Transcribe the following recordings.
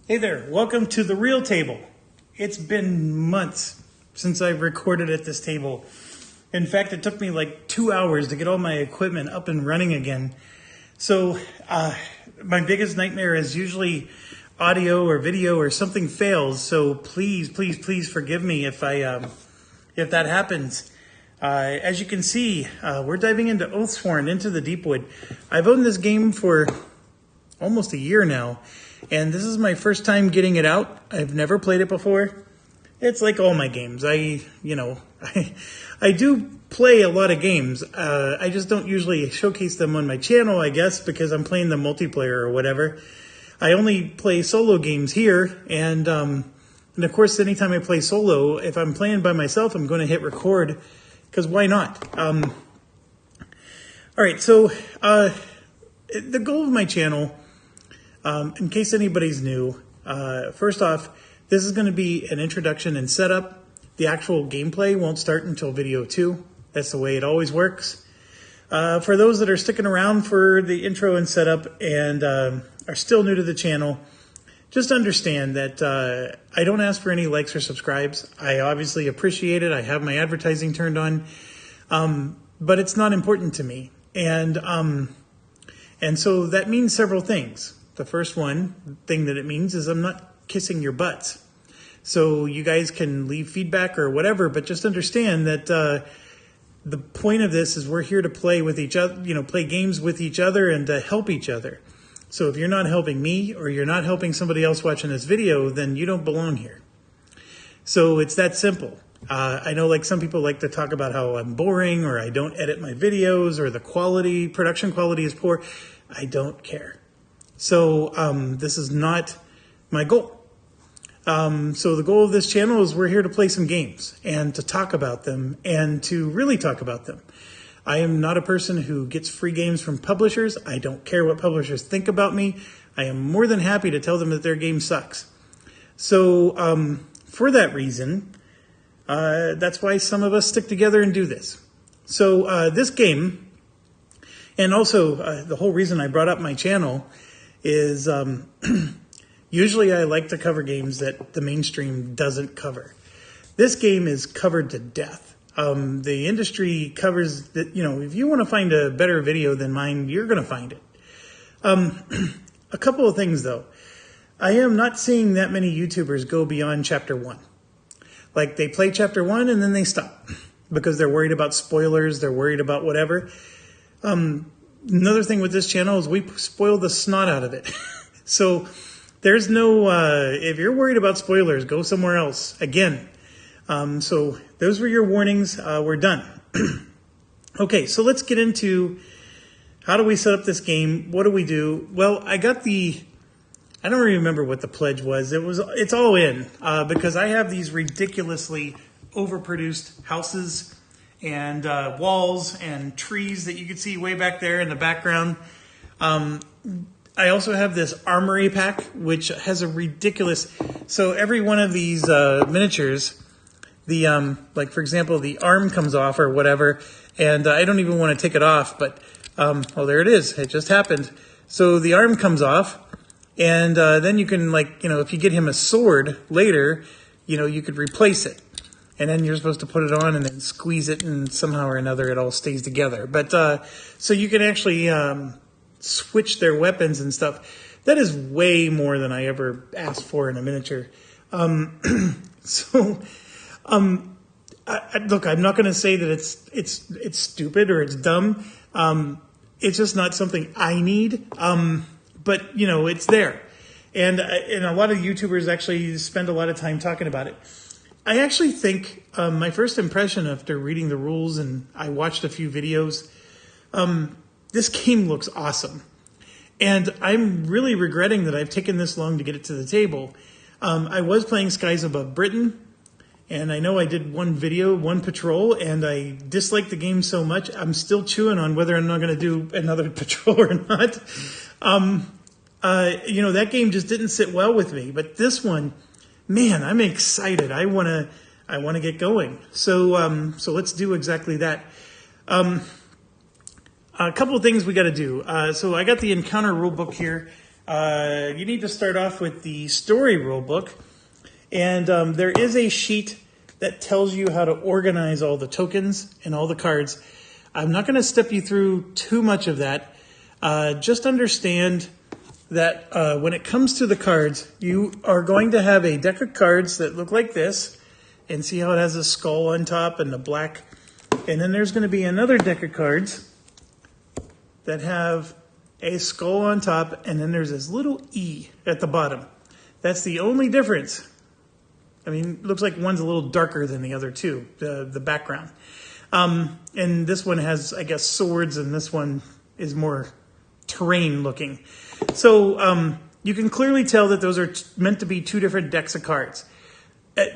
Hey there, welcome to the real table. It's been months since I've recorded at this table. In fact, it took me like 2 hours to get all my equipment up and running again. So my biggest nightmare is usually audio or video or something fails. So please forgive me if that happens. As you can see, we're diving into Oathsworn, into the Deepwood. I've owned this game for almost a year now. And this is my first time getting it out. I've never played it before. It's like all my games. I do play a lot of games. I just don't usually showcase them on my channel, I guess, because I'm playing the multiplayer or whatever. I only play solo games here. And of course, anytime I play solo, if I'm playing by myself, I'm going to hit record, because why not? All right, so the goal of my channel, in case anybody's new, first off, this is going to be an introduction and setup. The actual gameplay won't start until video 2. That's the way it always works. For those that are sticking around for the intro and setup and are still new to the channel, just understand that I don't ask for any likes or subscribes. I obviously appreciate it. I have my advertising turned on, but it's not important to me. And so that means several things. The first thing that it means is I'm not kissing your butts. So you guys can leave feedback or whatever, but just understand that the point of this is we're here to play with each other, play games with each other and to help each other. So if you're not helping me or you're not helping somebody else watching this video, then you don't belong here. So it's that simple. I know some people like to talk about how I'm boring or I don't edit my videos or the production quality is poor. I don't care. So this is not my goal. So the goal of this channel is we're here to play some games and to talk about them and to really talk about them. I am not a person who gets free games from publishers. I don't care what publishers think about me. I am more than happy to tell them that their game sucks. So for that reason, that's why some of us stick together and do this. So this game, and also the whole reason I brought up my channel is usually I like to cover games that the mainstream doesn't cover. This game is covered to death. The industry covers that, if you want to find a better video than mine, you're going to find it. A couple of things though. I am not seeing that many YouTubers go beyond chapter 1. Like they play chapter 1 and then they stop because they're worried about spoilers. They're worried about whatever. Another thing with this channel is we spoil the snot out of it. So there's no, if you're worried about spoilers, go somewhere else. Again, so those were your warnings. We're done. Okay, so let's get into how do we set up this game? What do we do? Well, I don't remember what the pledge was. It's all in because I have these ridiculously overproduced houses and walls and trees that you can see way back there in the background. I also have this armory pack, which has a ridiculous... So every one of these miniatures, for example, the arm comes off or whatever, and I don't even want to take it off, but, oh, there it is. It just happened. So the arm comes off, and then you can, if you get him a sword later, you could replace it. And then you're supposed to put it on and then squeeze it, and somehow or another it all stays together. But so you can actually switch their weapons and stuff. That is way more than I ever asked for in a miniature. Look, I'm not going to say that it's stupid or it's dumb. It's just not something I need. But it's there, and a lot of YouTubers actually spend a lot of time talking about it. I actually think my first impression after reading the rules, and I watched a few videos, this game looks awesome. And I'm really regretting that I've taken this long to get it to the table. I was playing Skies Above Britain, and I know I did one patrol, and I disliked the game so much, I'm still chewing on whether I'm not going to do another patrol or not. That game just didn't sit well with me, but this one... Man, I'm excited. I want to get going. So let's do exactly that. A couple of things we got to do. So I got the encounter rulebook here. you need to start off with the story rule book. And there is a sheet that tells you how to organize all the tokens and all the cards. I'm not going to step you through too much of that. Just understand that when it comes to the cards, you are going to have a deck of cards that look like this. And see how it has a skull on top and the black. And then there's going to be another deck of cards that have a skull on top, and then there's this little E at the bottom. That's the only difference. I mean, it looks like one's a little darker than the other two, the background. And this one has, I guess, swords, and this one is more terrain looking. So you can clearly tell that those are meant to be two different decks of cards.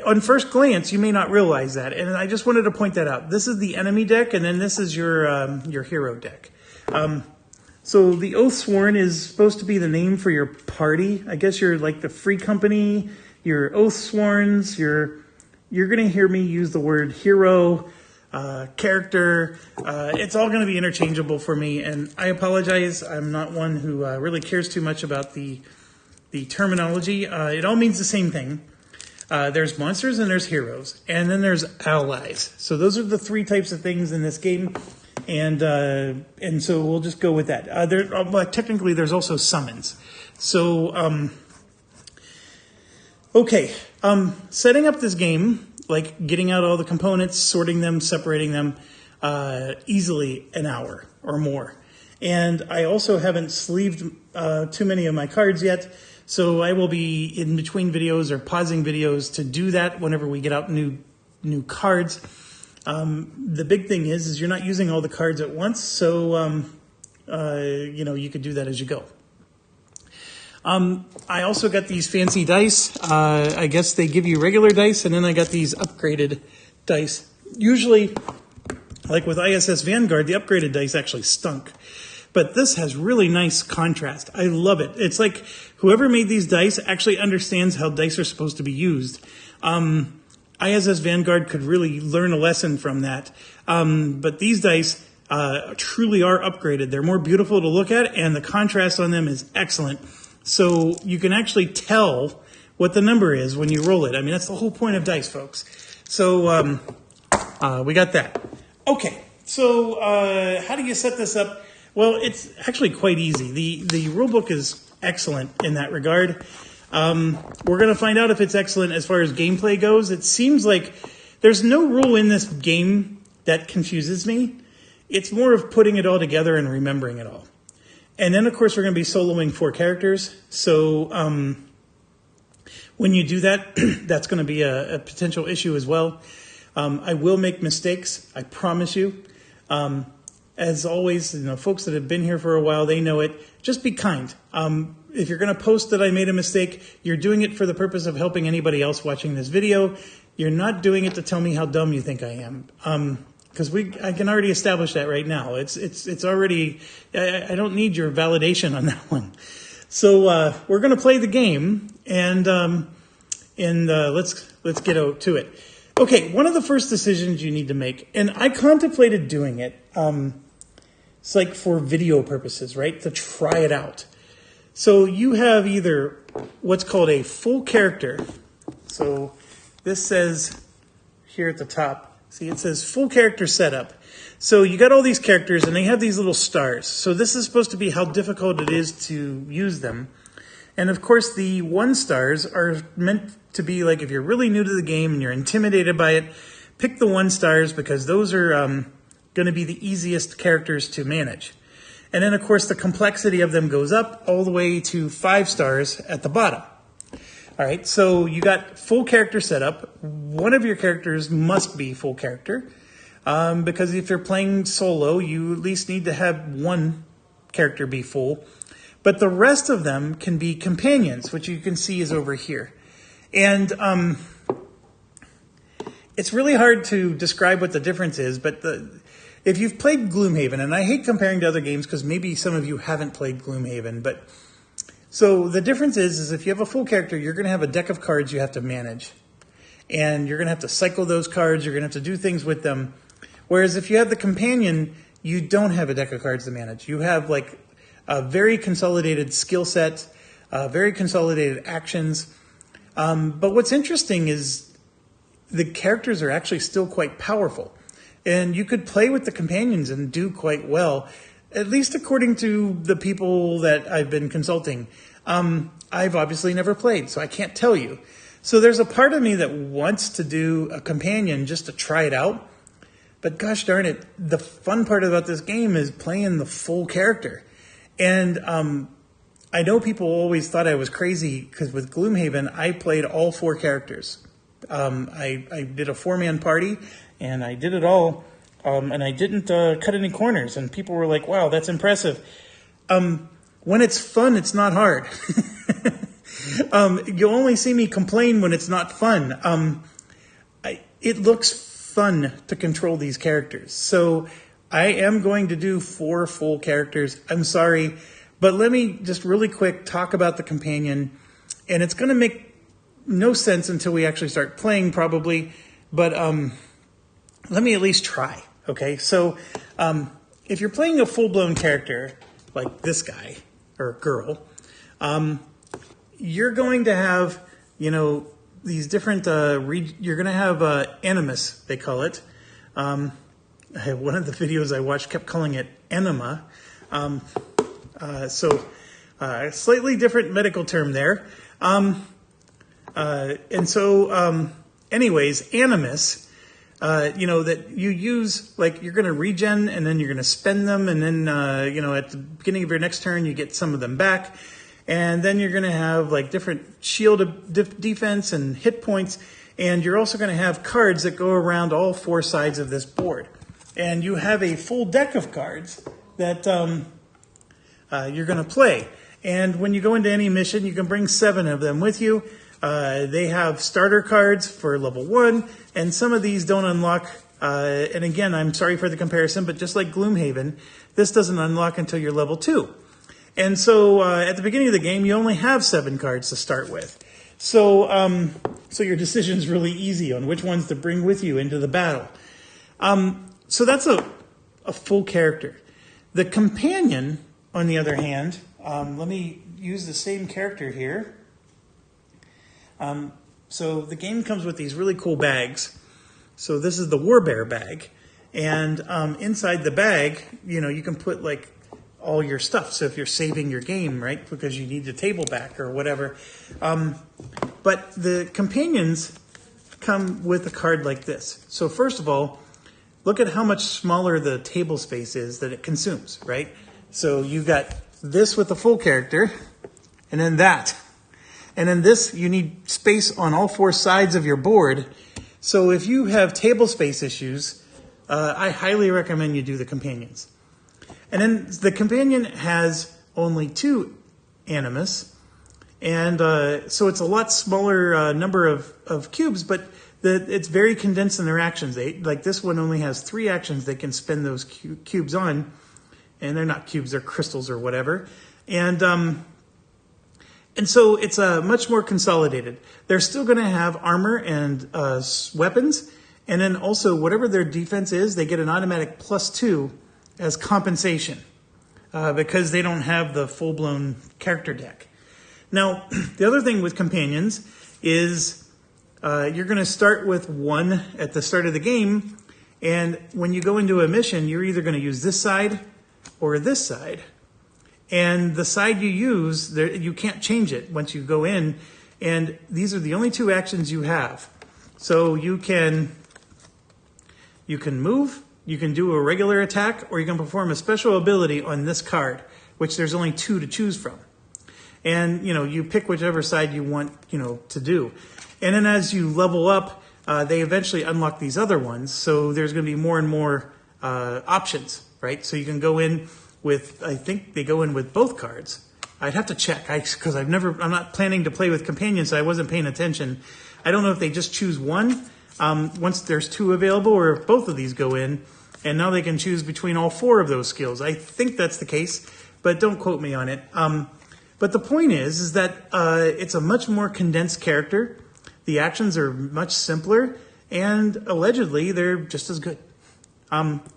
On first glance, you may not realize that, and I just wanted to point that out. This is the enemy deck, and then this is your hero deck. So the Oathsworn is supposed to be the name for your party. I guess you're like the free company, your Oathsworns, you're going to hear me use the word hero, character. It's all going to be interchangeable for me, and I apologize. I'm not one who really cares too much about the terminology. It all means the same thing. There's monsters and there's heroes, and then there's allies. So those are the three types of things in this game, and so we'll just go with that. Technically, there's also summons. So, okay, setting up this game, like getting out all the components, sorting them, separating them, easily an hour or more. And I also haven't sleeved too many of my cards yet. So I will be in between videos or pausing videos to do that whenever we get out new cards. The big thing is you're not using all the cards at once, so you could do that as you go. I also got these fancy dice. I guess they give you regular dice, and then I got these upgraded dice. Usually, like with ISS Vanguard, the upgraded dice actually stunk. But this has really nice contrast. I love it. It's like whoever made these dice actually understands how dice are supposed to be used. ISS Vanguard could really learn a lesson from that. But these dice truly are upgraded. They're more beautiful to look at, and the contrast on them is excellent. So you can actually tell what the number is when you roll it. I mean, that's the whole point of dice, folks. So we got that. Okay, so how do you set this up? Well, it's actually quite easy. The rule book is excellent in that regard. We're going to find out if it's excellent as far as gameplay goes. It seems like there's no rule in this game that confuses me. It's more of putting it all together and remembering it all. And then, of course, we're going to be soloing 4 characters. So when you do that, that's going to be a potential issue as well. I will make mistakes, I promise you. As always, folks that have been here for a while, they know it. Just be kind. If you're going to post that I made a mistake, you're doing it for the purpose of helping anybody else watching this video. You're not doing it to tell me how dumb you think I am. Because I can already establish that right now. It's already. I don't need your validation on that one. So we're going to play the game, and let's get to it. Okay, one of the first decisions you need to make, and I contemplated doing it. It's like for video purposes, right? To try it out. So you have either what's called a full character. So this says here at the top, see it says full character setup. So you got all these characters and they have these little stars. So this is supposed to be how difficult it is to use them. And of course the 1 stars are meant to be like if you're really new to the game and you're intimidated by it, pick the 1 stars because those are going to be the easiest characters to manage. And then, of course, the complexity of them goes up all the way to 5 stars at the bottom. All right, so you got full character setup. One of your characters must be full character because if you're playing solo, you at least need to have 1 character be full. But the rest of them can be companions, which you can see is over here. And it's really hard to describe what the difference is, but if you've played Gloomhaven, and I hate comparing to other games because maybe some of you haven't played Gloomhaven, but so the difference is if you have a full character, you're going to have a deck of cards you have to manage. And you're going to have to cycle those cards, you're going to have to do things with them. Whereas if you have the companion, you don't have a deck of cards to manage. You have like a very consolidated skill set. very consolidated actions. But what's interesting is the characters are actually still quite powerful. And you could play with the companions and do quite well, at least according to the people that I've been consulting. I've obviously never played, so I can't tell you. So there's a part of me that wants to do a companion just to try it out. But gosh darn it, the fun part about this game is playing the full character. And I know people always thought I was crazy because with Gloomhaven, I played all 4 characters. I did a 4-man party, and I did it all, and I didn't cut any corners. And people were like, wow, that's impressive. When it's fun, it's not hard. You'll only see me complain when it's not fun. It looks fun to control these characters. So I am going to do 4 full characters. I'm sorry, but let me just really quick talk about the companion. And it's going to make no sense until we actually start playing probably, but let me at least try. Okay, so if you're playing a full-blown character like this guy or girl, you're going to have, these different, you're going to have animus, they call it. One of the videos I watched kept calling it enema. Slightly different medical term there. Anyways, animus, that you use, like you're going to regen and then you're going to spend them. And then, at the beginning of your next turn, you get some of them back. And then you're going to have like different shield defense and hit points. And you're also going to have cards that go around all 4 sides of this board. And you have a full deck of cards that you're going to play. And when you go into any mission, you can bring 7 of them with you. They have starter cards for level 1, and some of these don't unlock. And again, I'm sorry for the comparison, but just like Gloomhaven, this doesn't unlock until you're level 2. And so at the beginning of the game, you only have 7 cards to start with. So your decision's really easy on which ones to bring with you into the battle. So that's a full character. The companion, on the other hand, let me use the same character here. So the game comes with these really cool bags. So this is the Warbear bag. And inside the bag, you can put like all your stuff. So if you're saving your game, right, because you need the table back or whatever. But the companions come with a card like this. So first of all, look at how much smaller the table space is that it consumes, right? So you've got this with the full character, and then that. And then this, you need space on all 4 sides of your board. So if you have table space issues, I highly recommend you do the companions. And then the companion has only 2 animus. And so it's a lot smaller number of cubes, but it's very condensed in their actions. Like this one only has 3 actions they can spend those cubes on. And they're not cubes, they're crystals or whatever. And so it's much more consolidated. They're still going to have armor and weapons. And then also, whatever their defense is, they get an automatic +2 as compensation because they don't have the full-blown character deck. Now, the other thing with companions is you're going to start with 1 at the start of the game. And when you go into a mission, you're either going to use this side or this side. And the side you use, you can't change it once you go in. And these are the only 2 actions you have. So you can move, you can do a regular attack, or you can perform a special ability on this card, which there's only 2 to choose from. And, you pick whichever side you want, to do. And then as you level up, they eventually unlock these other ones. So there's going to be more and more options, right? So you can go in with, I think they go in with both cards. I'd have to check because I'm not planning to play with companions, so I wasn't paying attention. I don't know if they just choose one once there's 2 available, or if both of these go in, and now they can choose between all 4 of those skills. I think that's the case, but don't quote me on it. But the point is that it's a much more condensed character. The actions are much simpler, and allegedly they're just as good.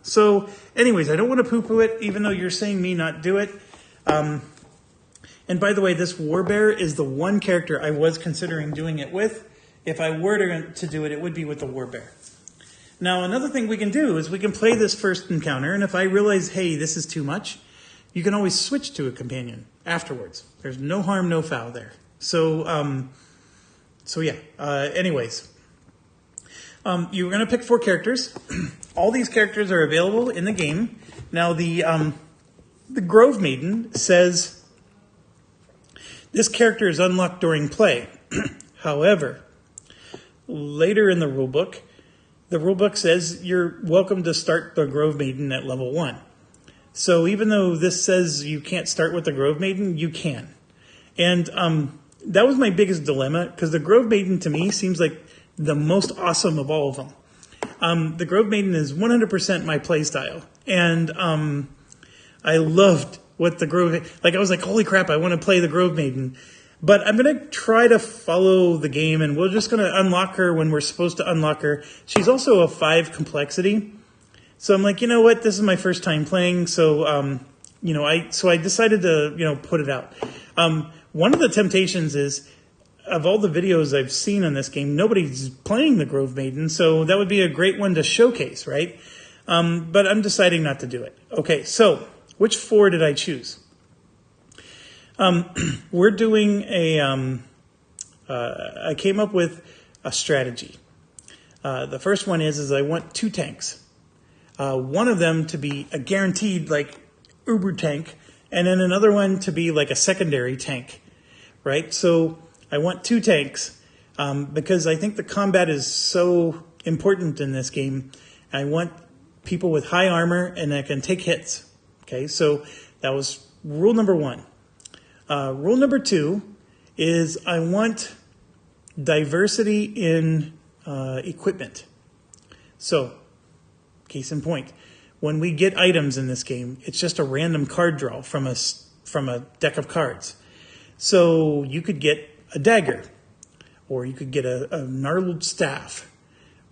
So anyways, I don't want to poo-poo it, even though you're saying me not do it. And And by the way, this Warbear is the one character I was considering doing it with. If I were to do it, it would be with the Warbear. Now, another thing we can do is we can play this first encounter, and if I realize, hey, this is too much, you can always switch to a companion afterwards. There's no harm, no foul there. So yeah. Anyways, you're going to pick 4 characters. All these characters are available in the game. Now, the Grove Maiden says this character is unlocked during play. However, later in the rulebook says you're welcome to start the Grove Maiden at level 1. So even though this says you can't start with the Grove Maiden, you can. And that was my biggest dilemma, because the Grove Maiden to me seems like the most awesome of all of them. The Grove Maiden is 100% my playstyle. And I loved what the Grove... Like, I was like, holy crap, I want to play the Grove Maiden. But I'm going to try to follow the game, and we're just going to unlock her when we're supposed to unlock her. She's also a 5 complexity. So I'm like, you know what? This is my first time playing, so I decided to put it out. One of the temptations is, of all the videos I've seen on this game, nobody's playing the Grove Maiden, so that would be a great one to showcase, right? But I'm deciding not to do it. Okay, so which 4 did I choose? We're doing I came up with a strategy. The first one is I want 2 tanks. One of them to be a guaranteed, like, uber tank, and then another one to be like a secondary tank, right? So I want 2 tanks because I think the combat is so important in this game. I want people with high armor and that can take hits. Okay, so that was rule number 1. Rule number 2 is I want diversity in equipment. So, case in point, when we get items in this game, it's just a random card draw from a deck of cards. So you could get a dagger, or you could get a gnarled staff.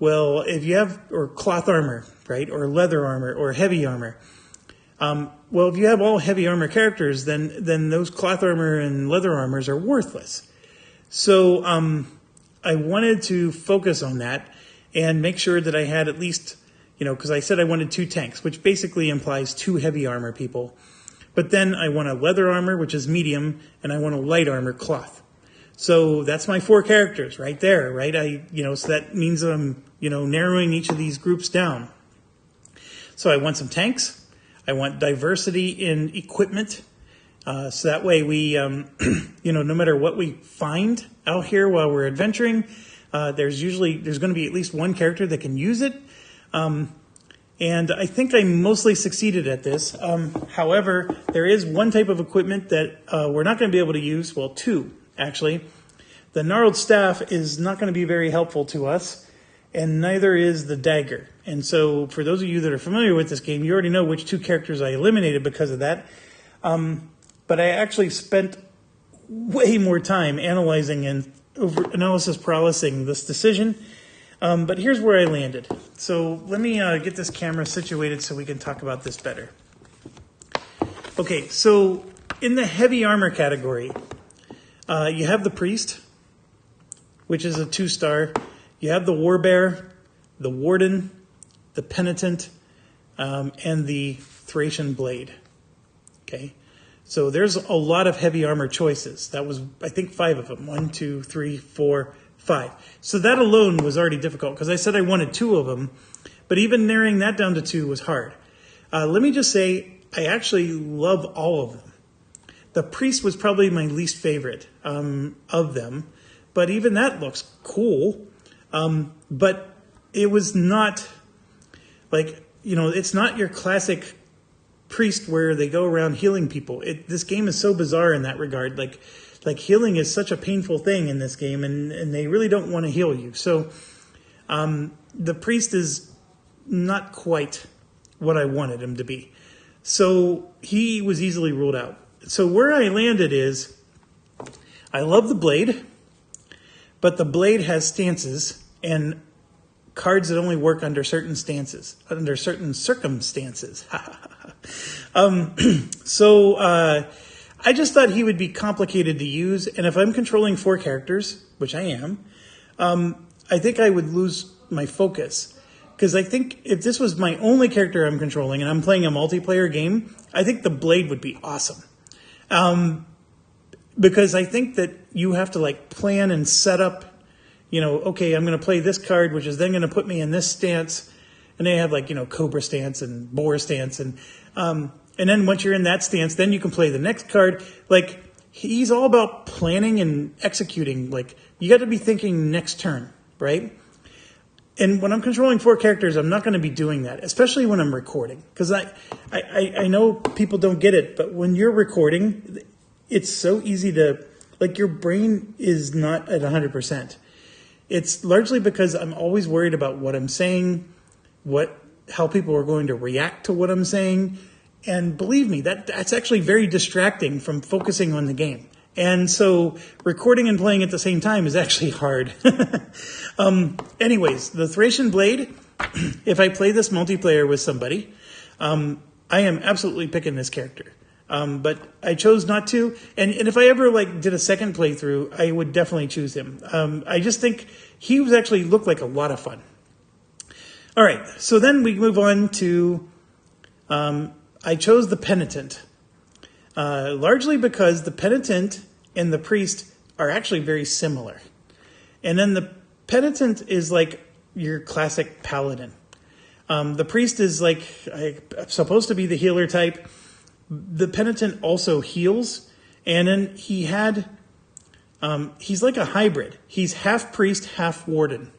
Well, if you have, or cloth armor, right, or leather armor, or heavy armor. Well, if you have all heavy armor characters, then those cloth armor and leather armors are worthless. So I wanted to focus on that and make sure that I had at least, because I said I wanted 2 tanks, which basically implies 2 heavy armor people. But then I want a leather armor, which is medium, and I want a light armor cloth. So that's my 4 characters right there, right? So that means I'm, narrowing each of these groups down. So I want some tanks. I want diversity in equipment. So that way we, no matter what we find out here while we're adventuring, there's going to be at least one character that can use it. And I think I mostly succeeded at this. However, there is one type of equipment that we're not going to be able to use. Well, 2, actually. The gnarled staff is not going to be very helpful to us, and neither is the dagger. And so for those of you that are familiar with this game, you already know which 2 characters I eliminated because of that. But I actually spent way more time analyzing and analysis paralysing this decision. But here's where I landed. So let me get this camera situated so we can talk about this better. Okay, so in the heavy armor category, you have the Priest, which is a 2-star. You have the Warbear, the Warden, the Penitent, and the Thracian Blade. Okay, so there's a lot of heavy armor choices. That was, I think, 5 of them. 1, 2, 3, 4, 5. So that alone was already difficult because I said I wanted 2 of them, but even narrowing that down to 2 was hard. Let me just say, I actually love all of them. The Priest was probably my least favorite of them, but even that looks cool. But it was not like, it's not your classic Priest where they go around healing people. This game is so bizarre in that regard. Like healing is such a painful thing in this game, and they really don't want to heal you. So the Priest is not quite what I wanted him to be. So he was easily ruled out. So where I landed is, I love the Blade, but the Blade has stances and cards that only work under certain stances, under certain circumstances. So I just thought he would be complicated to use, and if I'm controlling 4 characters, which I am, I think I would lose my focus. Because I think if this was my only character I'm controlling and I'm playing a multiplayer game, I think the blade would be awesome. Because I think that you have to like plan and set up, okay, I'm going to play this card, which is then going to put me in this stance. And they have like, Cobra stance and Boar stance. And then once you're in that stance, then you can play the next card. Like, he's all about planning and executing. Like, you got to be thinking next turn, right? And when I'm controlling 4 characters, I'm not going to be doing that, especially when I'm recording. Because I know people don't get it, but when you're recording, it's so easy to, like, your brain is not at 100%. It's largely because I'm always worried about what I'm saying, how people are going to react to what I'm saying. And believe me, that's actually very distracting from focusing on the game. And so recording and playing at the same time is actually hard. Anyways, the Thracian Blade, if I play this multiplayer with somebody, I am absolutely picking this character. But I chose not to. And if I ever did a second playthrough, I would definitely choose him. I just think he was actually looked like a lot of fun. All right, so then we move on to, I chose the Penitent. Largely because the Penitent and the Priest are actually very similar. And then the Penitent is like your classic Paladin. The Priest is supposed to be the healer type. The Penitent also heals. And then he's like a hybrid. He's half Priest, half Warden.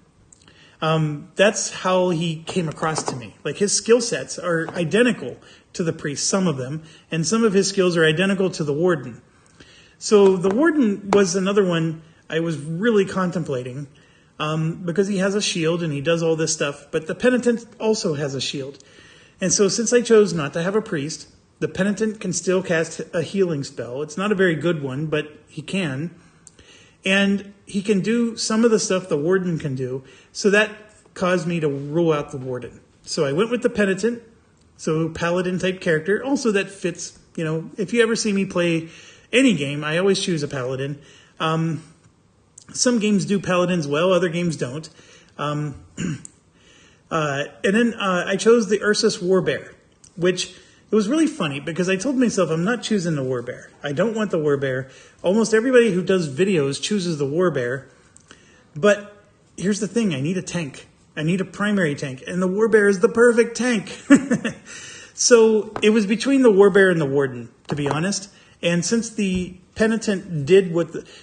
That's how he came across to me. Like, his skill sets are identical to the Priest, some of them, and some of his skills are identical to the Warden. So the Warden was another one I was really contemplating, because he has a shield and he does all this stuff, but the Penitent also has a shield. And so since I chose not to have a Priest, the Penitent can still cast a healing spell. It's not a very good one, but he can. And he can do some of the stuff the Warden can do, so that caused me to rule out the Warden. So I went with the Penitent, so Paladin-type character. Also, that fits, if you ever see me play any game, I always choose a Paladin. Some games do Paladins well, other games don't. And then I chose the Ursus Warbear, which it was really funny because I told myself I'm not choosing the Warbear. I don't want the Warbear. Almost everybody who does videos chooses the Warbear. But here's the thing, I need a tank. I need a primary tank, and the Warbear is the perfect tank. So it was between the Warbear and the Warden, to be honest. And since the Penitent did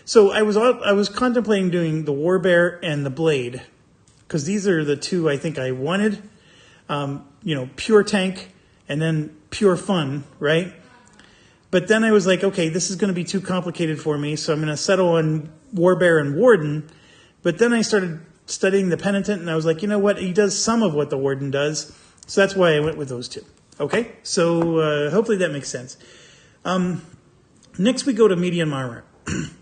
so I was contemplating doing the Warbear and the Blade, because these are the two I think I wanted. Pure tank and then pure fun, right? But then I was like, okay, this is going to be too complicated for me, so I'm going to settle on Warbear and Warden. But then I started studying the Penitent, and I was like, you know what? He does some of what the Warden does, so that's why I went with those two. Okay? So hopefully that makes sense. Next we go to medium armor.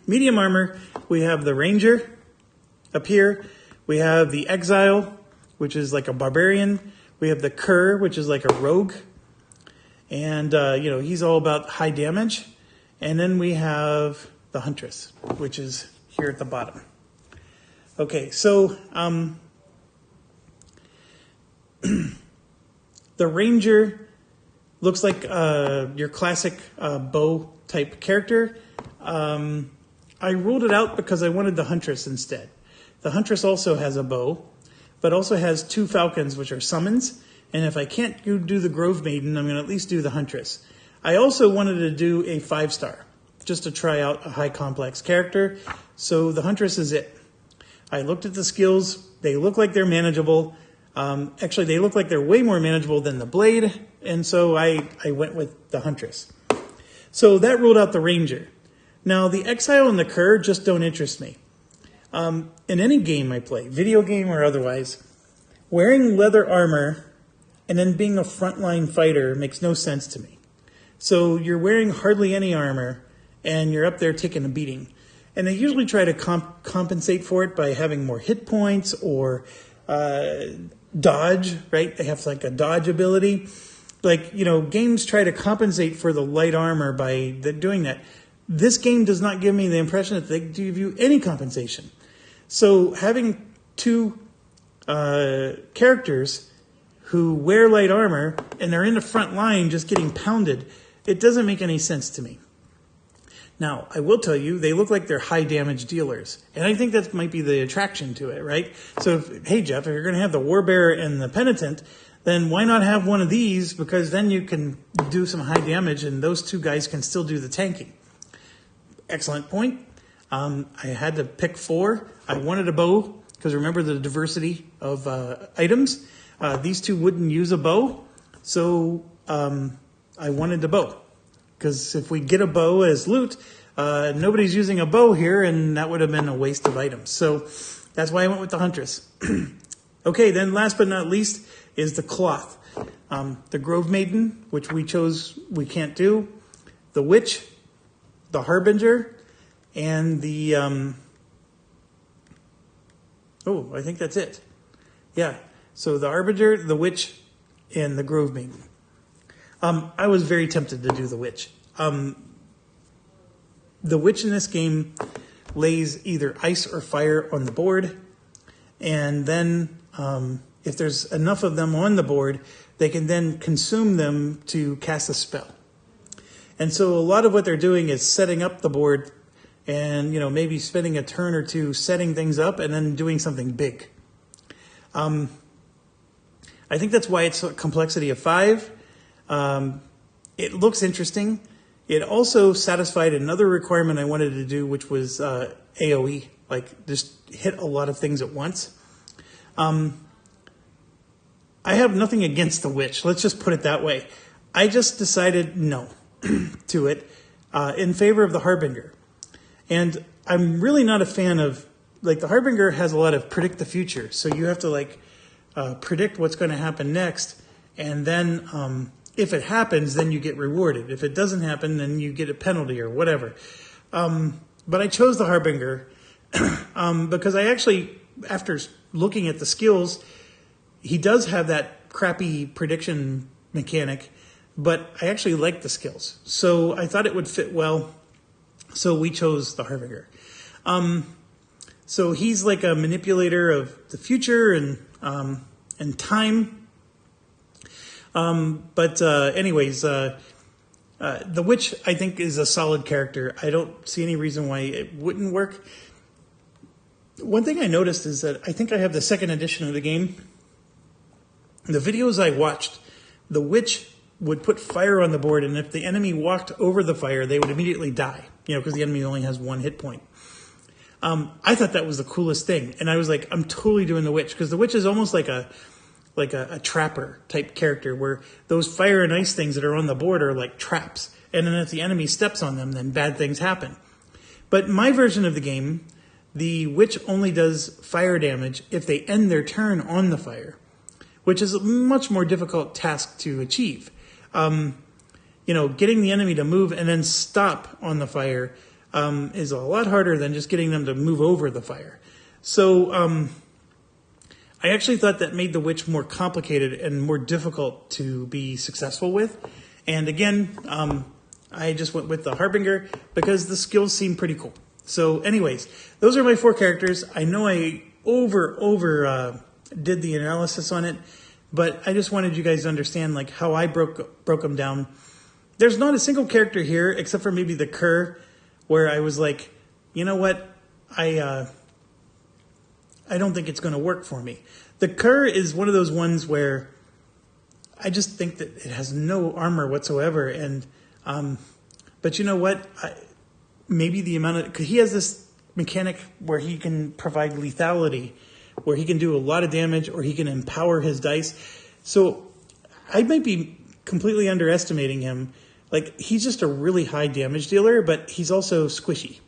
Medium armor, we have the Ranger up here. We have the Exile, which is like a barbarian. We have the Cur, which is like a rogue. And, he's all about high damage. And then we have the Huntress, which is here at the bottom. Okay, so the Ranger looks like your classic bow type character. I ruled it out because I wanted the Huntress instead. The Huntress also has a bow, but also has 2 falcons, which are summons. And if I can't do the Grove Maiden, I'm going to at least do the Huntress. I also wanted to do a 5-star, just to try out a high complex character. So the Huntress is it. I looked at the skills. They look like they're manageable. Actually, they look like they're way more manageable than the Blade. And so I went with the Huntress. So that ruled out the Ranger. Now, the Exile and the Cur just don't interest me. In any game I play, video game or otherwise, wearing leather armor and then being a frontline fighter makes no sense to me. So you're wearing hardly any armor, and you're up there taking a beating. And they usually try to compensate for it by having more hit points or dodge, right? They have like a dodge ability. like, you know, games try to compensate for the light armor by doing that. This game does not give me the impression that they give you any compensation. So having two characters who wear light armor and they're in the front line just getting pounded, it doesn't make any sense to me. Now, I will tell you, they look like they're high damage dealers. And I think that might be the attraction to it, right? So, hey, Jeff, if you're going to have the Warbearer and the Penitent, then why not have one of these? Because then you can do some high damage and those two guys can still do the tanking. Excellent point. I had to pick 4. I wanted a bow, because remember the diversity of items. These two wouldn't use a bow, so I wanted a bow. Because if we get a bow as loot, nobody's using a bow here, and that would have been a waste of items. So that's why I went with the Huntress. Okay, then last but not least is the cloth. The Grove Maiden, which we chose we can't do. The Witch, the Harbinger, and the... I think that's it. Yeah, so the Harbinger, the Witch, and the Grove Maiden. I was very tempted to do the Witch. The Witch in this game lays either ice or fire on the board, and then if there's enough of them on the board, they can then consume them to cast a spell. And so a lot of what they're doing is setting up the board and, you know, maybe spending a turn or two setting things up and then doing something big. I think that's why it's a complexity of 5. It looks interesting. It also satisfied another requirement I wanted to do, which was AoE, like just hit a lot of things at once. I have nothing against the Witch. Let's just put it that way. I just decided no to it in favor of the Harbinger. And I'm really not a fan of, like, the Harbinger has a lot of predict the future. So you have to, like, predict what's going to happen next. And then if it happens, then you get rewarded. If it doesn't happen, then you get a penalty or whatever. But I chose the Harbinger because I actually, after looking at the skills, he does have that crappy prediction mechanic, but I actually like the skills. So I thought it would fit well. So we chose the Harbinger. So he's like a manipulator of the future and time. Anyways, the Witch, I think, is a solid character. I don't see any reason why it wouldn't work. One thing I noticed is that I think I have the second edition of the game. The videos I watched, the Witch would put fire on the board, and if the enemy walked over the fire, they would immediately die, you know, because the enemy only has 1 hit point. I thought that was the coolest thing, and I was like, I'm totally doing the Witch, because the Witch is almost like a trapper type character, where those fire and ice things that are on the board are like traps, and then if the enemy steps on them, then bad things happen. But my version of the game, the Witch only does fire damage if they end their turn on the fire, which is a much more difficult task to achieve. Getting the enemy to move and then stop on the fire is a lot harder than just getting them to move over the fire. So I actually thought that made the Witch more complicated and more difficult to be successful with. And again, I just went with the Harbinger because the skills seem pretty cool. So anyways, those are my 4 characters. I know I did the analysis on it, but I just wanted you guys to understand like how I broke them down. There's not a single character here except for maybe the Cur, where I was like, you know what, I don't think it's going to work for me. The Cur is one of those ones where I just think that it has no armor whatsoever, and but you know what, maybe the amount of, because he has this mechanic where he can provide lethality, where he can do a lot of damage, or he can empower his dice. So I might be completely underestimating him. Like, he's just a really high damage dealer, but he's also squishy.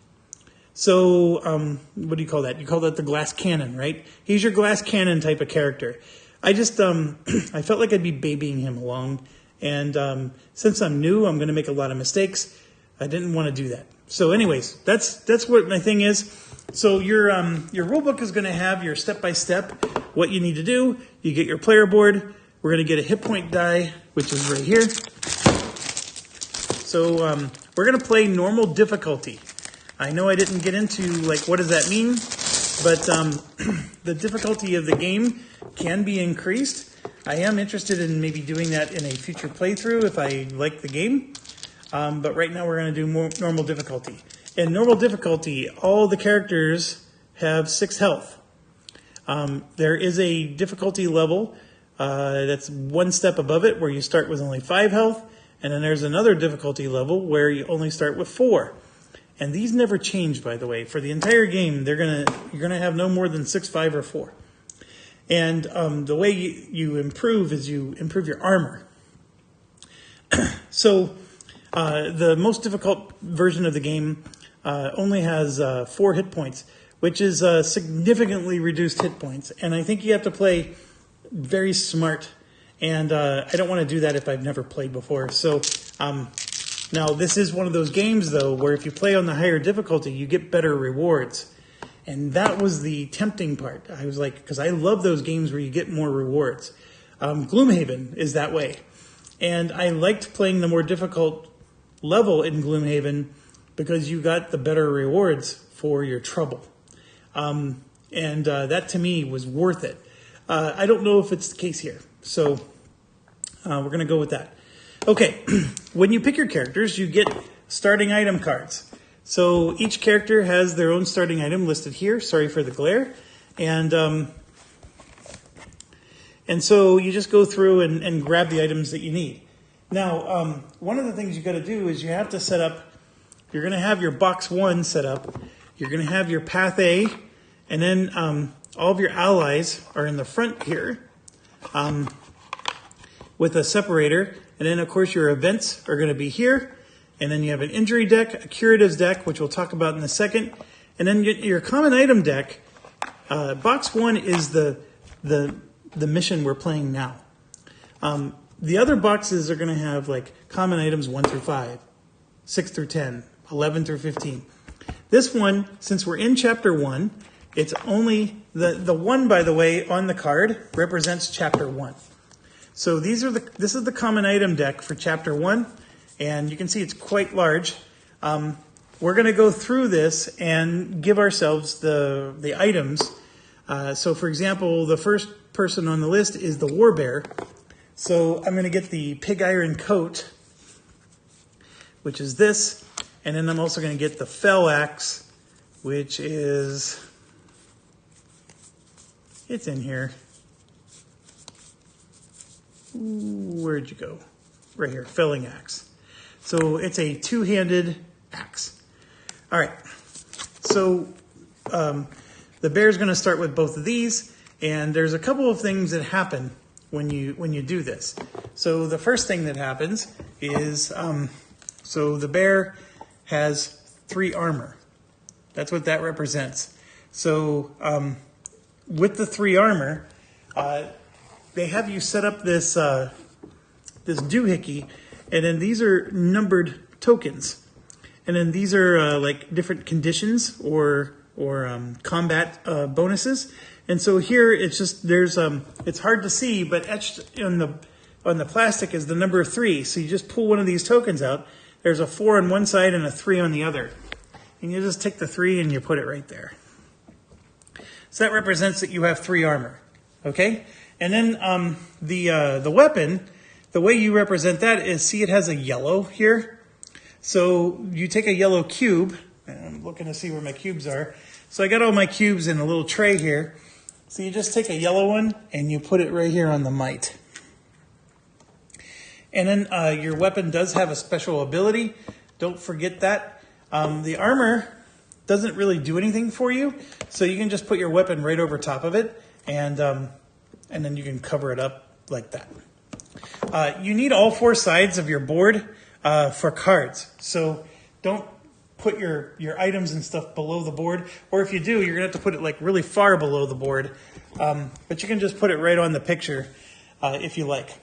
So what do you call that? You call that the glass cannon, right? He's your glass cannon type of character. I just I felt like I'd be babying him along, and since I'm new, I'm going to make a lot of mistakes. I didn't want to do that. So anyways, that's what my thing is. So your rule book is going to have your step-by-step, what you need to do. You get your player board. We're going to get a hit point die which is right here. So we're going to play normal difficulty. I know I didn't get into, like, what does that mean? But the difficulty of the game can be increased. I am interested in maybe doing that in a future playthrough if I like the game. But right now we're going to do more normal difficulty. In normal difficulty, all the characters have 6 health. There is a difficulty level that's one step above it where you start with only 5 health. And then there's another difficulty level where you only start with 4. And these never change, by the way. For the entire game, you're gonna have no more than 6, 5, or 4. And the way you improve is you improve your armor. So the most difficult version of the game only has 4 hit points, which is significantly reduced hit points. And I think you have to play very smart. And I don't want to do that if I've never played before. So now this is one of those games, though, where if you play on the higher difficulty, you get better rewards. And that was the tempting part. I was like, because I love those games where you get more rewards. Gloomhaven is that way. And I liked playing the more difficult level in Gloomhaven because you got the better rewards for your trouble. And that, to me, was worth it. I don't know if it's the case here. So we're going to go with that. Okay, when you pick your characters, you get starting item cards. So each character has their own starting item listed here. Sorry for the glare. And so you just go through and grab the items that you need. Now, one of the things you got to do is you have to set up, you're going to have your box 1 set up. You're going to have your path A, and then all of your allies are in the front here. With a separator, and then of course your events are going to be here, and then you have an injury deck, a curatives deck, which we'll talk about in a second, and then your common item deck. Box 1 is the mission we're playing now. The other boxes are going to have like common items 1 through 5, 6 through 10, 11 through 15. This one, since we're in chapter 1, it's only the 1, by the way, on the card represents chapter 1. So this is the common item deck for chapter 1, and you can see it's quite large. We're going to go through this and give ourselves the items. So for example, the first person on the list is the Warbear. So I'm going to get the Pig Iron Coat, which is this, and then I'm also going to get the Fell Axe, which is, it's in here. Where'd you go? Right here, felling axe. So it's a 2-handed axe. All right. So the bear's going to start with both of these, and there's a couple of things that happen when you do this. So the first thing that happens is so the bear has 3 armor. That's what that represents. So with the 3 armor, they have you set up this this doohickey, and then these are numbered tokens, and then these are like different conditions or combat bonuses. And so here it's just it's hard to see, but etched on the plastic is the number 3. So you just pull one of these tokens out. There's a 4 on one side and a 3 on the other, and you just take the 3 and you put it right there. So that represents that you have 3 armor. Okay. And then the weapon, the way you represent that is, see, it has a yellow here. So you take a yellow cube, and I'm looking to see where my cubes are. So I got all my cubes in a little tray here. So you just take a yellow one and you put it right here on the might. And then your weapon does have a special ability. Don't forget that. The armor doesn't really do anything for you, so you can just put your weapon right over top of it, and then you can cover it up like that. You need all 4 sides of your board for cards. So don't put your items and stuff below the board. Or if you do, you're going to have to put it like really far below the board. But you can just put it right on the picture if you like.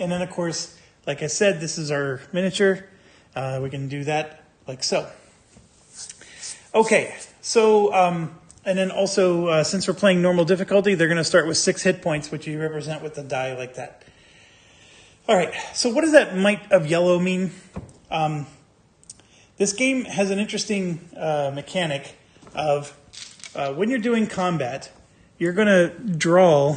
And then, of course, like I said, this is our miniature. We can do that like so. Okay, so... and then also, since we're playing normal difficulty, they're going to start with 6 hit points, which you represent with the die like that. All right, so what does that might of yellow mean? This game has an interesting mechanic of when you're doing combat, you're going to draw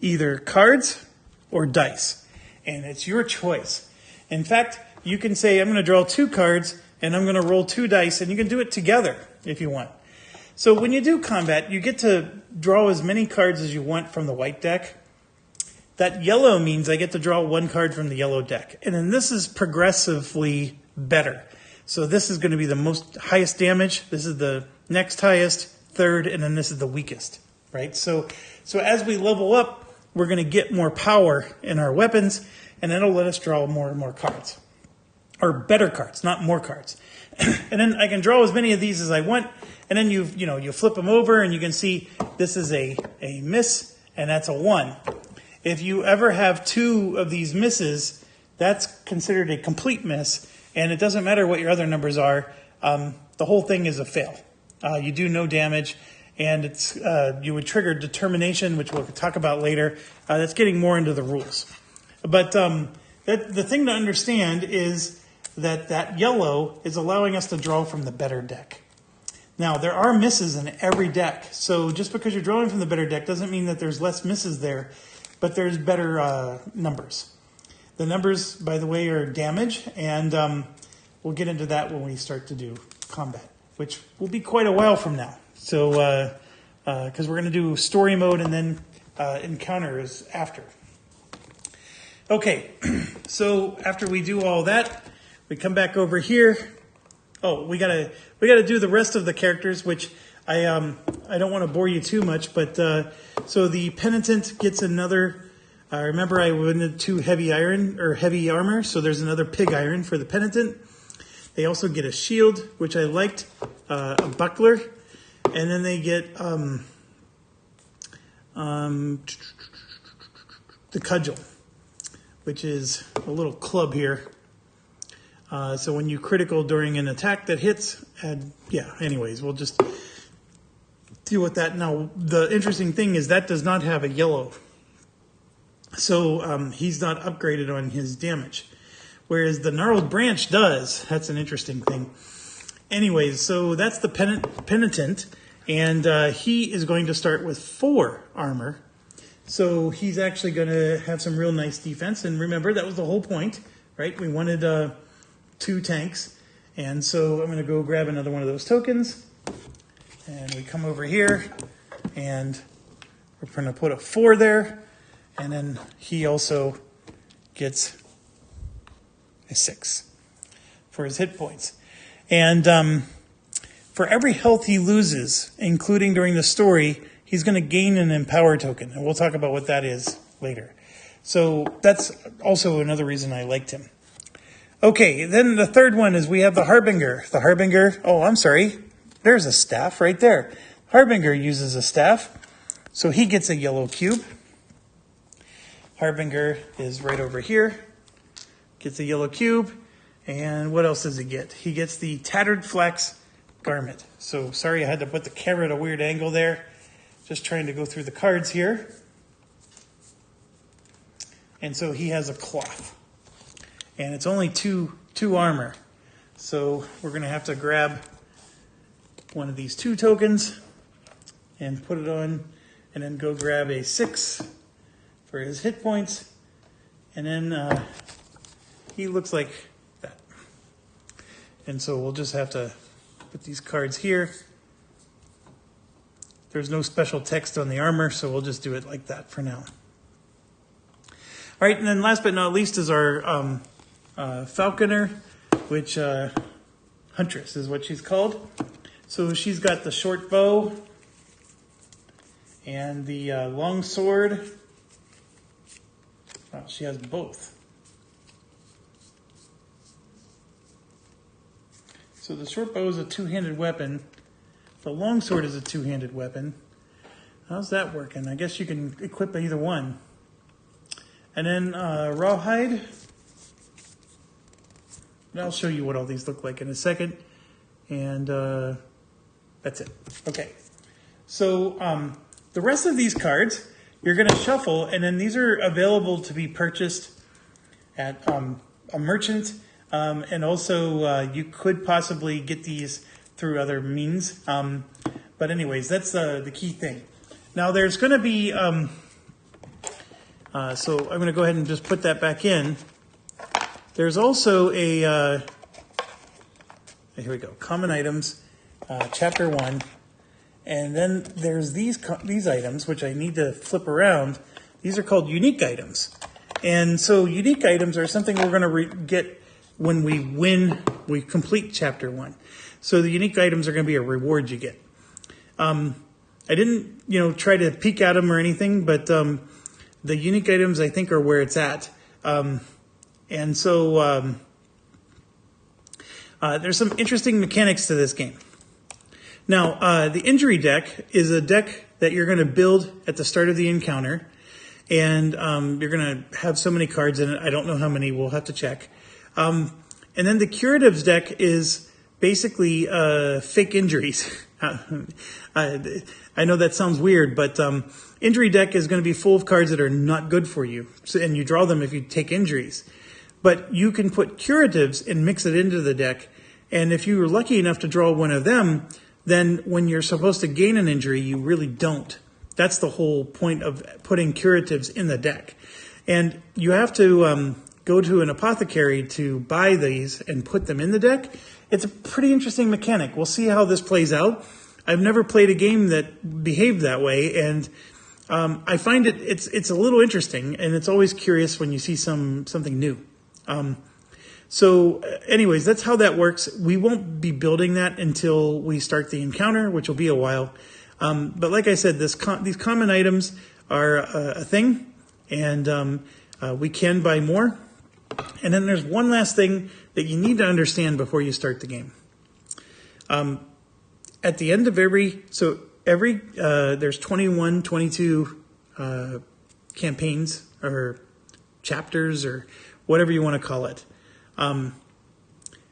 either cards or dice, and it's your choice. In fact, you can say, I'm going to draw 2 cards, and I'm going to roll 2 dice, and you can do it together if you want. So when you do combat, you get to draw as many cards as you want from the white deck. That yellow means I get to draw 1 card from the yellow deck. And then this is progressively better. So this is going to be the highest damage. This is the next highest, third, and then this is the weakest, right? So as we level up, we're going to get more power in our weapons, and that'll let us draw more and more cards. Or better cards, not more cards. And then I can draw as many of these as I want, and then you flip them over, and you can see this is a miss, and that's a 1. If you ever have 2 of these misses, that's considered a complete miss, and it doesn't matter what your other numbers are. The whole thing is a fail. You do no damage, and it's you would trigger determination, which we'll talk about later. That's getting more into the rules. But the thing to understand is that yellow is allowing us to draw from the better deck. Now, there are misses in every deck, so just because you're drawing from the better deck doesn't mean that there's less misses there, but there's better numbers. The numbers, by the way, are damage, and we'll get into that when we start to do combat, which will be quite a while from now. So, because we're going to do story mode and then encounters after. Okay, so after we do all that, we come back over here. Oh, we gotta do the rest of the characters, which I don't want to bore you too much, but so the penitent gets another. Remember, I wanted 2 heavy armor, so there's another pig iron for the penitent. They also get a shield, which I liked, a buckler, and then they get the cudgel, which is a little club here. So when you critical during an attack that hits, anyways, we'll just deal with that. Now, the interesting thing is that does not have a yellow. So he's not upgraded on his damage. Whereas the gnarled branch does. That's an interesting thing. Anyways, so that's the penitent. And he is going to start with 4 armor. So he's actually going to have some real nice defense. And remember, that was the whole point, right? We wanted 2 tanks. And so I'm going to go grab another one of those tokens. And we come over here. And we're going to put a 4 there. And then he also gets a 6 for his hit points. And for every health he loses, including during the story, he's going to gain an empower token. And we'll talk about what that is later. So that's also another reason I liked him. Okay, then the third one is we have the Harbinger. The Harbinger, there's a staff right there. Harbinger uses a staff, so he gets a yellow cube. Harbinger is right over here, gets a yellow cube, and what else does he get? He gets the Tattered Flax Garment. So sorry I had to put the camera at a weird angle there. Just trying to go through the cards here. And so he has a cloth. And it's only two armor. So we're going to have to grab one of these 2 tokens and put it on, and then go grab a 6 for his hit points, and then he looks like that. And so we'll just have to put these cards here. There's no special text on the armor, so we'll just do it like that for now. All right, and then last but not least is our falconer, which Huntress is what she's called. So she's got the short bow and the long sword. Well, she has both. So the short bow is a 2-handed weapon. The long sword is a 2-handed weapon. How's that working? I guess you can equip either one. And then rawhide. I'll show you what all these look like in a second. And that's it. Okay. So the rest of these cards, you're going to shuffle, and then these are available to be purchased at a merchant, and also you could possibly get these through other means. But anyways, that's the key thing. Now there's going to be, so I'm going to go ahead and just put that back in. There's also a, here we go, common items, chapter 1. And then there's these items, which I need to flip around. These are called unique items. And so unique items are something we're going to get when we complete chapter 1. So the unique items are going to be a reward you get. I didn't, try to peek at them or anything, but the unique items I think are where it's at. And so there's some interesting mechanics to this game. Now, the injury deck is a deck that you're going to build at the start of the encounter. And you're going to have so many cards in it. I don't know how many. We'll have to check. And then the curatives deck is basically fake injuries. I know that sounds weird, but injury deck is going to be full of cards that are not good for you. And you draw them if you take injuries. But you can put curatives and mix it into the deck. And if you were lucky enough to draw one of them, then when you're supposed to gain an injury, you really don't. That's the whole point of putting curatives in the deck. And you have to go to an apothecary to buy these and put them in the deck. It's a pretty interesting mechanic. We'll see how this plays out. I've never played a game that behaved that way, and I find it's a little interesting, and it's always curious when you see something new. So anyways, that's how that works. We won't be building that until we start the encounter, which will be a while. But like I said, these common items are a thing, and we can buy more. And then there's one last thing that you need to understand before you start the game. At the end of there's 21, 22 campaigns or chapters or whatever you want to call it.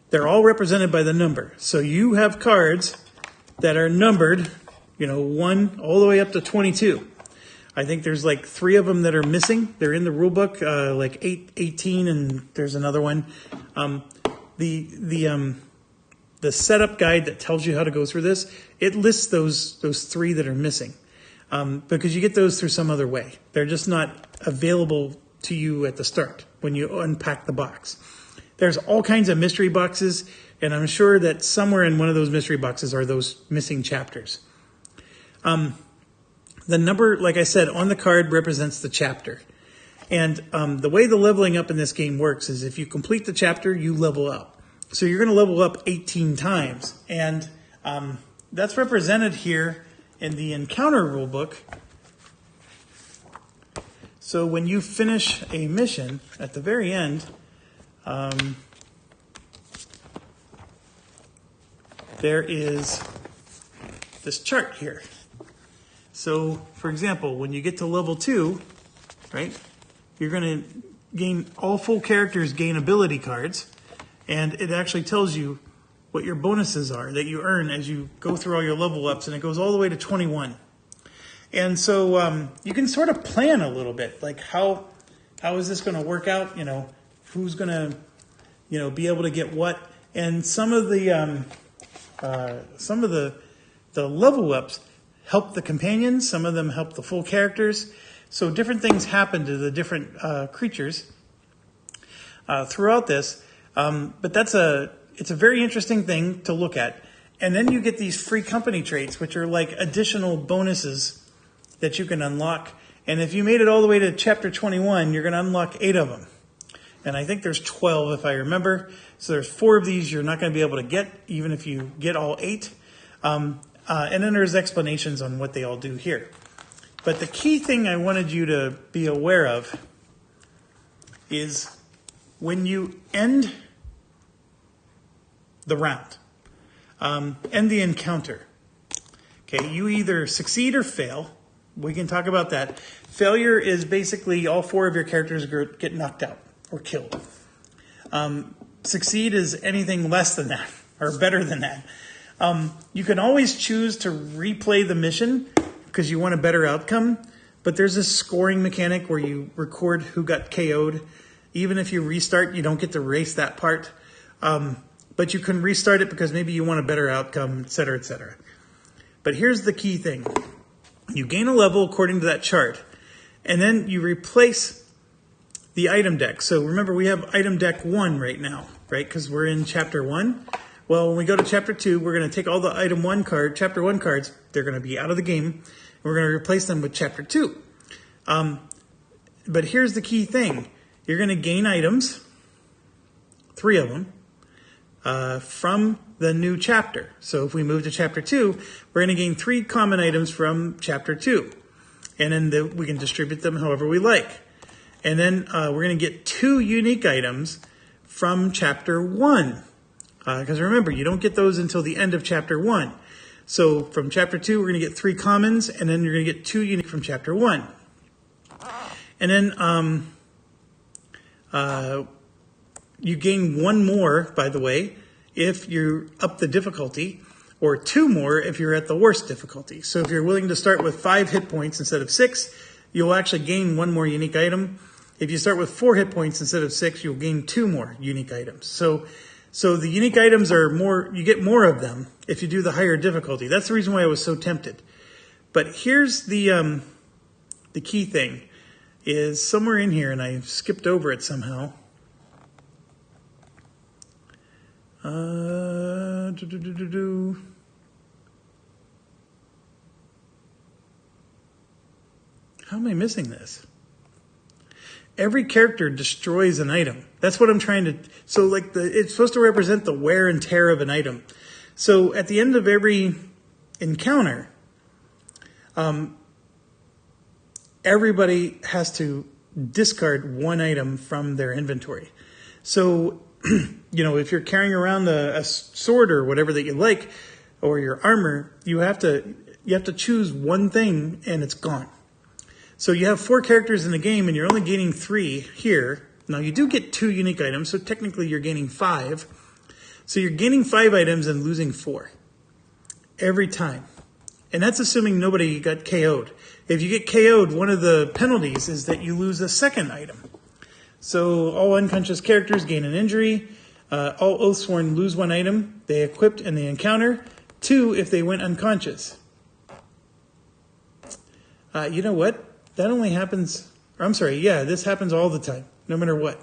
They're all represented by the number. So you have cards that are numbered 1 all the way up to 22. I think there's like 3 of them that are missing. They're in the rule book, like 18, and there's another one. The setup guide that tells you how to go through this, it lists those 3 that are missing, because you get those through some other way. They're just not available to you at the start when you unpack the box. There's all kinds of mystery boxes, and I'm sure that somewhere in one of those mystery boxes are those missing chapters. The number, like I said, on the card represents the chapter. And the way the leveling up in this game works is if you complete the chapter, you level up. So you're going to level up 18 times. And that's represented here in the encounter rulebook. So when you finish a mission at the very end, there is this chart here. So, for example, when you get to level 2, right, you're going to gain, all full characters gain ability cards, and it actually tells you what your bonuses are that you earn as you go through all your level ups, and it goes all the way to 21. And so you can sort of plan a little bit, like how is this going to work out? Who's going to, be able to get what? And some of the level ups help the companions. Some of them help the full characters. So different things happen to the different creatures throughout this. But it's a very interesting thing to look at. And then you get these free company traits, which are like additional bonuses that you can unlock. And if you made it all the way to chapter 21, you're going to unlock 8 of them. And I think there's 12 if I remember. So there's 4 of these you're not going to be able to get, even if you get all 8. And then there's explanations on what they all do here. But the key thing I wanted you to be aware of is when you end the round, end the encounter, okay, you either succeed or fail. We can talk about that. Failure is basically all 4 of your characters get knocked out or killed. Succeed is anything less than that or better than that. You can always choose to replay the mission because you want a better outcome, but there's this scoring mechanic where you record who got KO'd, Even if you restart, you don't get to erase that part. But you can restart it because maybe you want a better outcome, et cetera, et cetera. But here's the key thing. You gain a level according to that chart, and then you replace the item deck. So remember, we have item deck 1 right now, right? Because we're in chapter 1. Well, when we go to chapter 2, we're going to take all the item 1 card, chapter 1 cards, they're going to be out of the game, and we're going to replace them with chapter 2. But here's the key thing. You're going to gain items, 3 of them, from the new chapter. So if we move to chapter 2, we're going to gain 3 common items from chapter 2. And then we can distribute them however we like. And then we're going to get 2 unique items from chapter 1. Because remember, you don't get those until the end of chapter 1. So from chapter 2, we're going to get 3 commons, and then you're going to get 2 unique from chapter 1. And then you gain 1 more, by the way, if you're up the difficulty, or 2 more if you're at the worst difficulty. So if you're willing to start with 5 hit points instead of 6, you'll actually gain 1 more unique item. If you start with 4 hit points instead of 6, you'll gain 2 more unique items. So the unique items are more, you get more of them if you do the higher difficulty. That's the reason why I was so tempted. But here's the key thing, is somewhere in here, and I skipped over it somehow. How am I missing this? Every character destroys an item. That's what I'm trying to... So like it's supposed to represent the wear and tear of an item. So at the end of every encounter, everybody has to discard 1 item from their inventory. So, if you're carrying around a sword or whatever that you like, or your armor, you have to choose 1 thing and it's gone. So you have 4 characters in the game and you're only gaining 3 here. Now you do get 2 unique items, so technically you're gaining 5. So you're gaining 5 items and losing 4 every time. And that's assuming nobody got KO'd. If you get KO'd, one of the penalties is that you lose a 2nd item. So all unconscious characters gain an injury. All Oathsworn lose 1 item they equipped in the encounter. 2 if they went unconscious. You know what? That only happens... I'm sorry, yeah, this happens all the time, no matter what.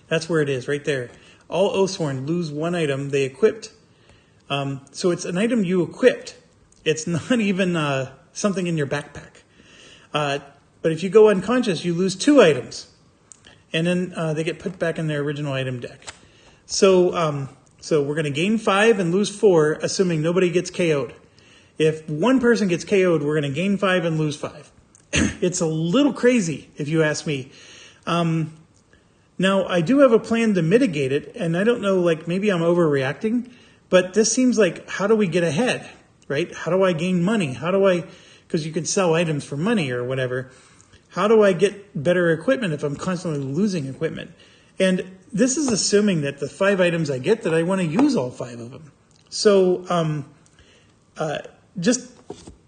That's where it is, right there. All Oathsworn lose 1 item they equipped. So it's an item you equipped. It's not even something in your backpack. But if you go unconscious, you lose 2 items. And then they get put back in their original item deck. So we're going to gain 5 and lose 4, assuming nobody gets KO'd. If 1 person gets KO'd, we're going to gain 5 and lose 5. It's a little crazy, if you ask me. Now, I do have a plan to mitigate it, and I don't know, like, maybe I'm overreacting, but this seems like, how do we get ahead, right? How do I gain money? Because you could sell items for money or whatever. How do I get better equipment if I'm constantly losing equipment? And this is assuming that the 5 items I get, that I want to use all 5 of them. So just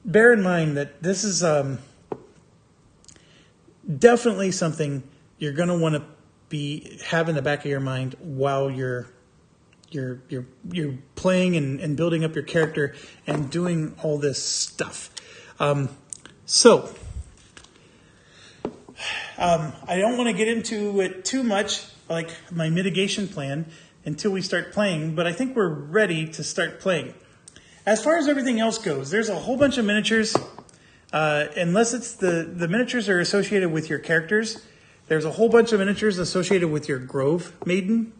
bear in mind that this is definitely something you're going to want to have in the back of your mind while you're playing and building up your character and doing all this stuff. I don't want to get into it too much, like my mitigation plan, until we start playing, but I think we're ready to start playing. As far as everything else goes, there's a whole bunch of miniatures. Unless it's the miniatures are associated with your characters, there's a whole bunch of miniatures associated with your Grove Maiden.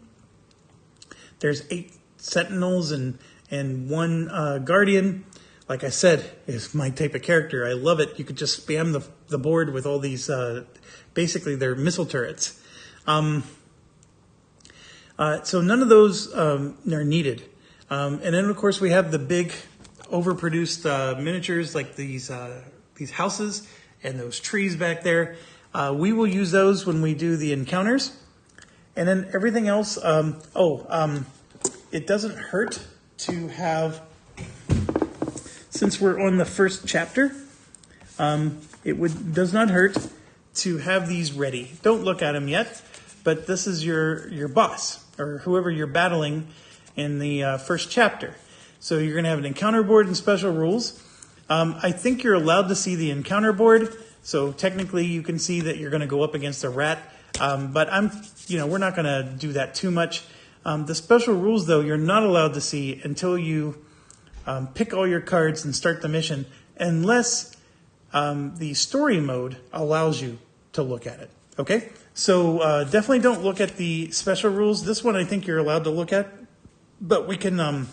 There's 8 Sentinels and 1 Guardian. Like I said, is my type of character. I love it. You could just spam the board with all these, basically they're missile turrets. So none of those are needed. And then of course we have the big overproduced miniatures like these houses and those trees back there. We will use those when we do the encounters. And then everything else, it doesn't hurt to have, since we're on the first chapter, does not hurt to have these ready. Don't look at them yet, but this is your boss, or whoever you're battling in the first chapter. So you're going to have an encounter board and special rules. I think you're allowed to see the encounter board, so technically you can see that you're going to go up against a rat, but we're not going to do that too much. The special rules, though, you're not allowed to see until you pick all your cards and start the mission, unless the story mode allows you to look at it. Okay? So definitely don't look at the special rules. This one I think you're allowed to look at, but we can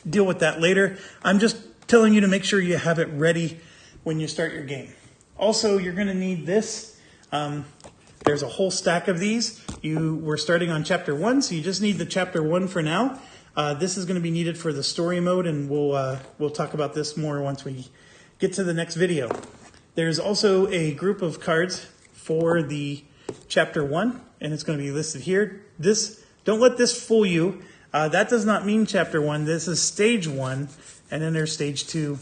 deal with that later. I'm just telling you to make sure you have it ready when you start your game. Also, you're going to need this. There's a whole stack of these. We're starting on chapter 1, so you just need the chapter 1 for now. This is going to be needed for the story mode, and we'll talk about this more once we get to the next video. There's also a group of cards for the chapter 1, and it's going to be listed here. Don't let this fool you. That does not mean chapter 1. This is stage 1, and then there's stage 2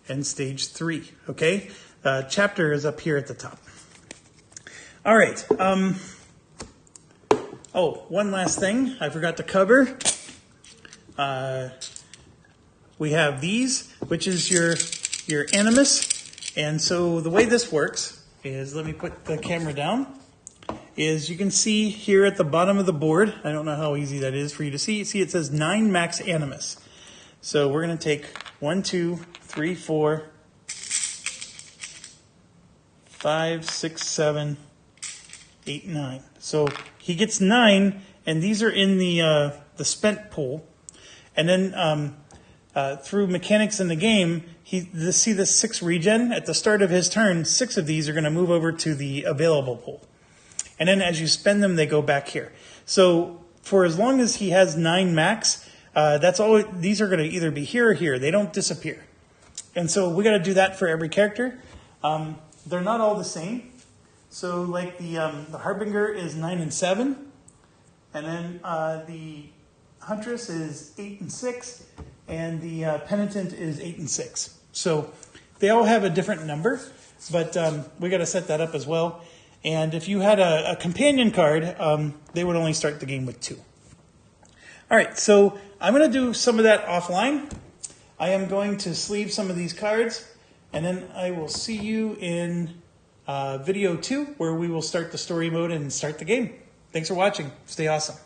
and stage 3. Okay? Chapter is up here at the top. All right. One last thing I forgot to cover. We have these, which is your animus. And so the way this works is, let me put the camera down, is you can see here at the bottom of the board, I don't know how easy that is for you to see. See, it says 9 max animus. So we're going to take 1, 2, 3, 4, 5, 6, 7, 8, 9. So he gets 9, and these are in the spent pool. And then through mechanics in the game, see the 6 regen? At the start of his turn, 6 of these are going to move over to the available pool. And then as you spend them, they go back here. So for as long as he has 9 max, these are going to either be here or here. They don't disappear. And so we got to do that for every character. They're not all the same. So like the Harbinger is 9 and 7. And then the Huntress is 8 and 6. And the Penitent is 8 and 6. So they all have a different number, but we got to set that up as well. And if you had a companion card, they would only start the game with 2. All right, so I'm going to do some of that offline. I am going to sleeve some of these cards, and then I will see you in video 2, where we will start the story mode and start the game. Thanks for watching. Stay awesome.